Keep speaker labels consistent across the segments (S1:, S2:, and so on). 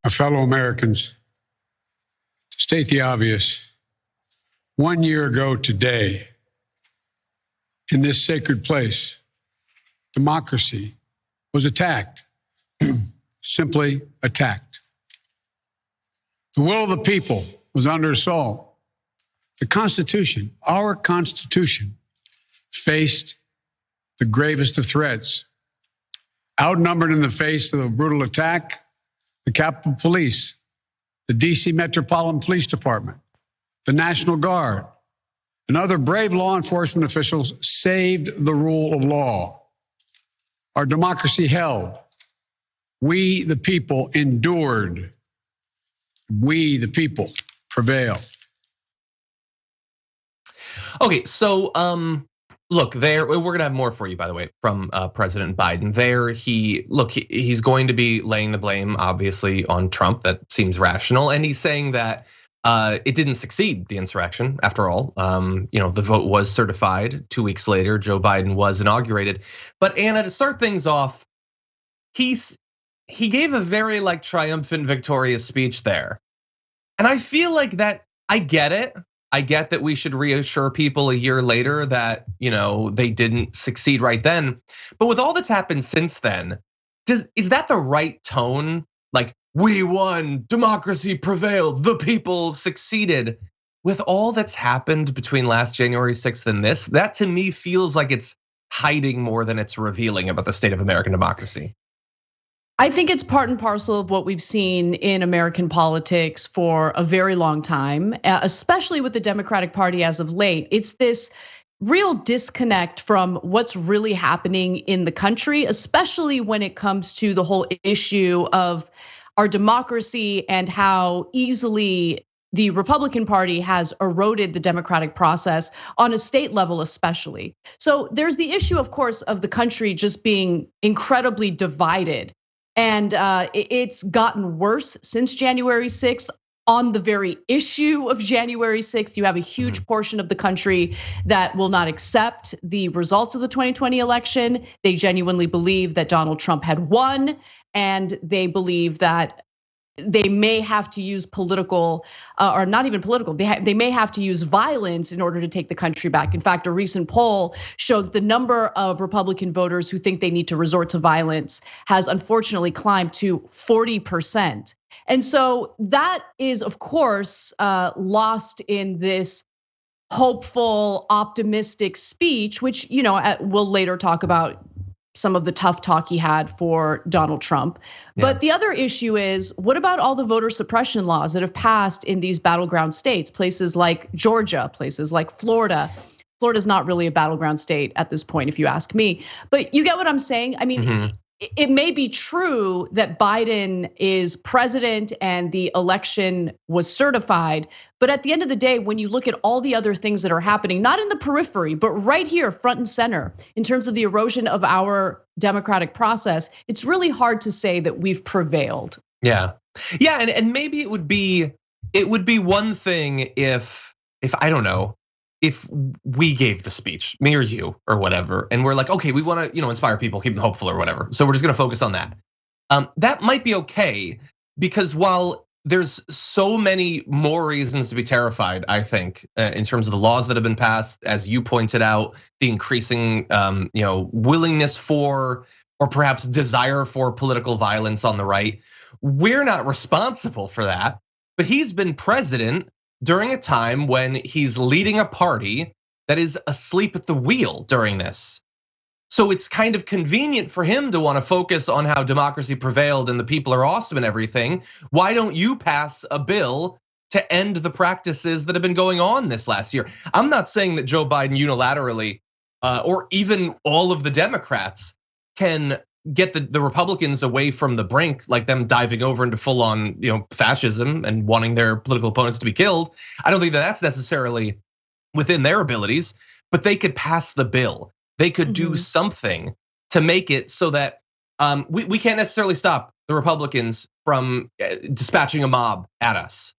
S1: My fellow Americans, to state the obvious, 1 year ago today, in this sacred place, democracy was attacked, simply attacked. The will of the people was under assault. The Constitution, our Constitution, faced the gravest of threats. Outnumbered in the face of a brutal attack, the Capitol Police, the D.C. Metropolitan Police Department, the National Guard, and other brave law enforcement officials saved the rule of law. Our democracy held. We, the people, endured. We, the people, prevailed.
S2: Okay, so look, we're gonna have more for you, by the way, from President Biden. He's going to be laying the blame, obviously, on Trump. That seems rational, and he's saying that it didn't succeed, the insurrection. After all, the vote was certified. 2 weeks later, Joe Biden was inaugurated. But Anna, to start things off, he gave a very triumphant, victorious speech there, and I feel like that. I get it. I get that we should reassure people a year later that they didn't succeed right then. But with all that's happened since then, is that the right tone? Like, we won, democracy prevailed, the people succeeded. With all that's happened between last January 6th and this, that to me feels like it's hiding more than it's revealing about the state of American democracy.
S3: I think it's part and parcel of what we've seen in American politics for a very long time, especially with the Democratic Party as of late. It's this real disconnect from what's really happening in the country, especially when it comes to the whole issue of our democracy and how easily the Republican Party has eroded the democratic process on a state level, especially. So there's the issue, of course, of the country just being incredibly divided. And it's gotten worse since January 6th. On the very issue of January 6th, you have a huge portion of the country that will not accept the results of the 2020 election. They genuinely believe that Donald Trump had won, and they believe that they may have to use political, or not even political, they may have to use violence in order to take the country back. In fact, a recent poll showed that the number of Republican voters who think they need to resort to violence has unfortunately climbed to 40%. And so that is, of course, lost in this hopeful, optimistic speech, which we'll later talk about some of the tough talk he had for Donald Trump. But the other issue is, what about all the voter suppression laws that have passed in these battleground states, places like Georgia, places like Florida? Florida's not really a battleground state at this point, if you ask me. But you get what I'm saying? I mean, it may be true that Biden is president and the election was certified, but at the end of the day, when you look at all the other things that are happening, not in the periphery, but right here, front and center, in terms of the erosion of our democratic process, it's really hard to say that we've prevailed.
S2: Yeah, and maybe it would be one thing if I don't know, if we gave the speech, me or you or whatever, and we're like, okay, we want to inspire people, keep them hopeful or whatever, so we're just gonna focus on that. That might be okay, because while there's so many more reasons to be terrified, I think, in terms of the laws that have been passed, as you pointed out, the increasing willingness for, or perhaps desire for, political violence on the right. We're not responsible for that, but he's been president during a time when he's leading a party that is asleep at the wheel during this. So it's kind of convenient for him to want to focus on how democracy prevailed and the people are awesome and everything. Why don't you pass a bill to end the practices that have been going on this last year? I'm not saying that Joe Biden unilaterally, or even all of the Democrats, can get the Republicans away from the brink, like them diving over into full on fascism and wanting their political opponents to be killed. I don't think that that's necessarily within their abilities, but they could pass the bill. They could do something to make it so that we can't necessarily stop the Republicans from dispatching a mob at us.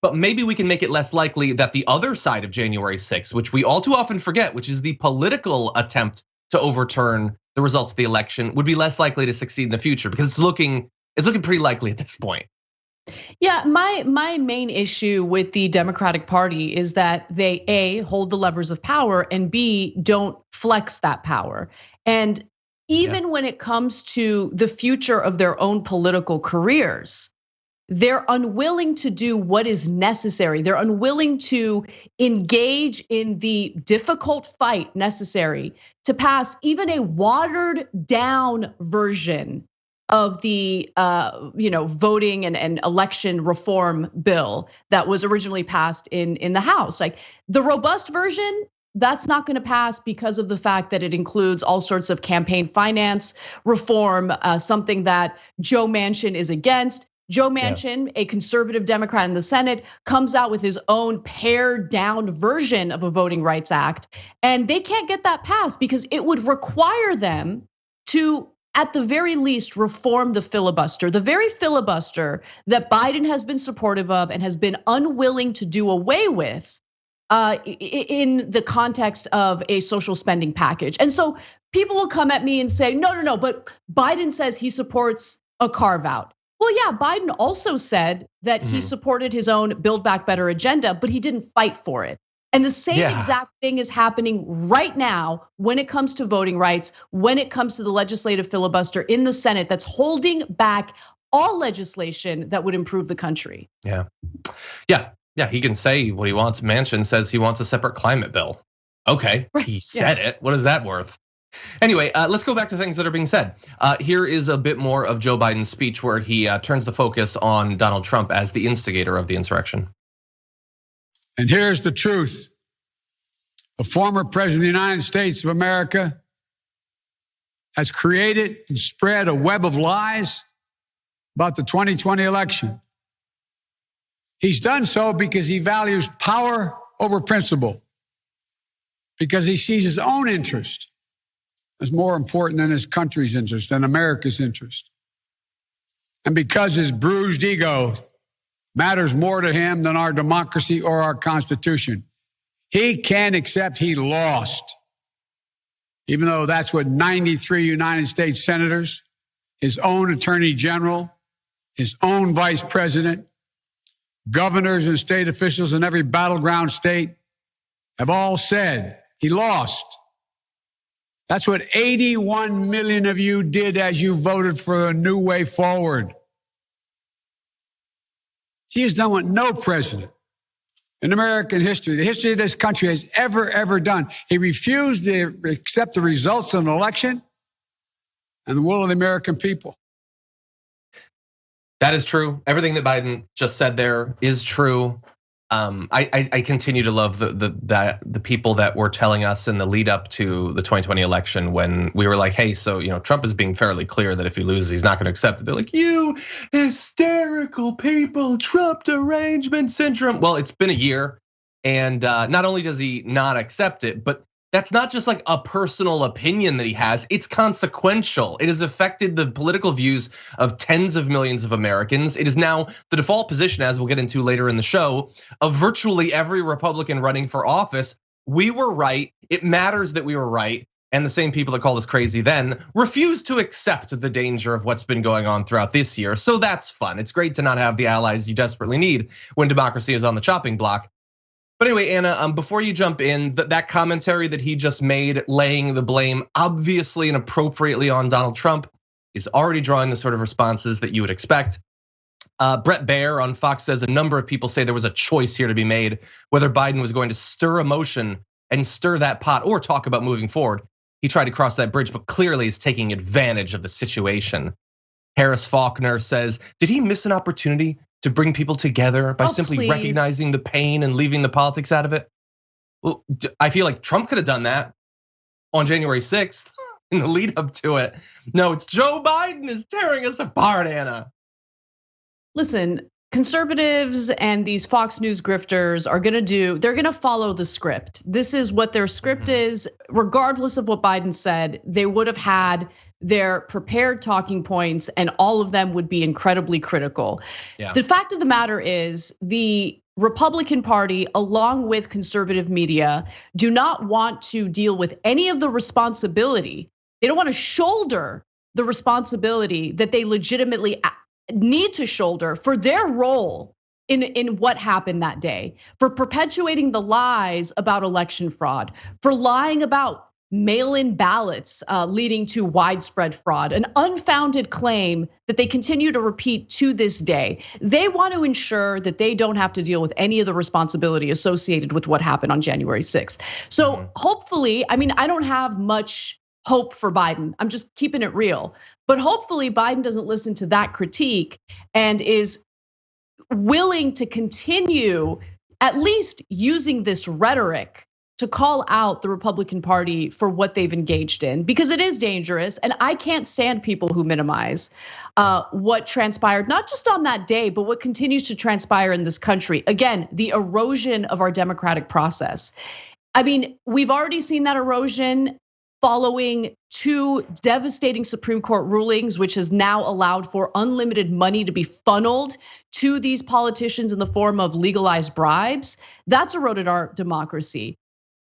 S2: But maybe we can make it less likely that the other side of January 6th, which we all too often forget, which is the political attempt to overturn the results of the election, would be less likely to succeed in the future, because it's looking pretty likely at this point.
S3: Yeah, my main issue with the Democratic Party is that they A, hold the levers of power, and B, don't flex that power. And even when it comes to the future of their own political careers, they're unwilling to do what is necessary. They're unwilling to engage in the difficult fight necessary to pass even a watered down version of the voting and election reform bill that was originally passed in the House. Like the robust version, that's not going to pass because of the fact that it includes all sorts of campaign finance reform, something that Joe Manchin is against. Joe Manchin, a conservative Democrat in the Senate, comes out with his own pared down version of a voting rights act. And they can't get that passed because it would require them to, at the very least, reform the filibuster. The very filibuster that Biden has been supportive of and has been unwilling to do away with in the context of a social spending package. And so people will come at me and say, no, but Biden says he supports a carve out. Well, yeah, Biden also said that he supported his own Build Back Better agenda, but he didn't fight for it. And the same exact thing is happening right now when it comes to voting rights, when it comes to the legislative filibuster in the Senate that's holding back all legislation that would improve the country.
S2: Yeah, he can say what he wants. Manchin says he wants a separate climate bill. Okay, he said it. What is that worth? Anyway, let's go back to things that are being said. Here is a bit more of Joe Biden's speech where he turns the focus on Donald Trump as the instigator of the insurrection.
S1: And here's the truth. The former president of the United States of America has created and spread a web of lies about the 2020 election. He's done so because he values power over principle, because he sees his own interest as more important than his country's interest, than America's interest. And because his bruised ego matters more to him than our democracy or our Constitution, he can't accept he lost, even though that's what 93 United States senators, his own attorney general, his own vice president, governors and state officials in every battleground state have all said he lost. That's what 81 million of you did as you voted for a new way forward. He has done what no president in American history, the history of this country, has ever done. He refused to accept the results of an election and the will of the American people.
S2: That is true. Everything that Biden just said there is true. I continue to love the people that were telling us in the lead up to the 2020 election when we were like, hey, so Trump is being fairly clear that if he loses, he's not going to accept it. They're like, you hysterical people, Trump derangement syndrome. Well, it's been a year, and not only does he not accept it, but that's not just like a personal opinion that he has, it's consequential. It has affected the political views of tens of millions of Americans. It is now the default position, as we'll get into later in the show, of virtually every Republican running for office. We were right, it matters that we were right. And the same people that called us crazy then refuse to accept the danger of what's been going on throughout this year. So that's fun. It's great to not have the allies you desperately need when democracy is on the chopping block. But anyway, Anna, before you jump in, that commentary that he just made, laying the blame obviously and appropriately on Donald Trump, is already drawing the sort of responses that you would expect. Brett Baer on Fox says a number of people say there was a choice here to be made, whether Biden was going to stir emotion and stir that pot or talk about moving forward. He tried to cross that bridge, but clearly is taking advantage of the situation. Harris Faulkner says, did he miss an opportunity to bring people together by simply recognizing the pain and leaving the politics out of it? Well, I feel like Trump could have done that on January 6th in the lead up to it. No, it's Joe Biden is tearing us apart, Anna.
S3: Listen, conservatives and these Fox News grifters they're gonna follow the script. This is what their script is, regardless of what Biden said. They would have had their prepared talking points and all of them would be incredibly critical. Yeah. The fact of the matter is the Republican Party, along with conservative media, do not want to deal with any of the responsibility. They don't want to shoulder the responsibility that they legitimately need to shoulder for their role in what happened that day, for perpetuating the lies about election fraud, for lying about mail-in ballots leading to widespread fraud, an unfounded claim that they continue to repeat to this day. They want to ensure that they don't have to deal with any of the responsibility associated with what happened on January 6th. So hopefully, I mean, I don't have much hope for Biden. I'm just keeping it real. But hopefully Biden doesn't listen to that critique and is willing to continue at least using this rhetoric to call out the Republican Party for what they've engaged in, because it is dangerous. And I can't stand people who minimize what transpired, not just on that day, but what continues to transpire in this country. Again, the erosion of our democratic process. I mean, we've already seen that erosion following 2 devastating Supreme Court rulings, which has now allowed for unlimited money to be funneled to these politicians in the form of legalized bribes. That's eroded our democracy.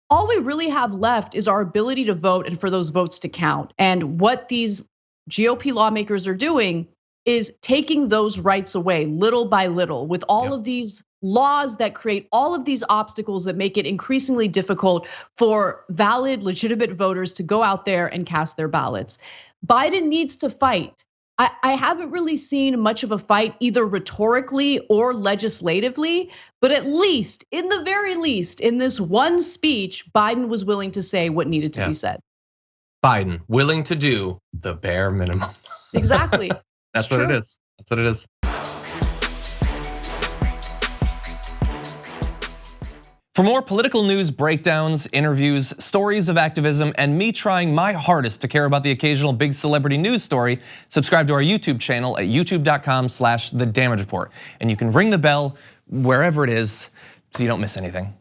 S3: All we really have left is our ability to vote and for those votes to count. And what these GOP lawmakers are doing is taking those rights away little by little with all of these laws that create all of these obstacles that make it increasingly difficult for valid, legitimate voters to go out there and cast their ballots. Biden needs to fight. I haven't really seen much of a fight either rhetorically or legislatively, but at least, in the very least, in this one speech, Biden was willing to say what needed to be said.
S2: Biden willing to do the bare minimum.
S3: Exactly.
S2: That's what it is. That's what it is.
S4: For more political news breakdowns, interviews, stories of activism, and me trying my hardest to care about the occasional big celebrity news story, subscribe to our YouTube channel at youtube.com/The Damage Report. And you can ring the bell wherever it is so you don't miss anything.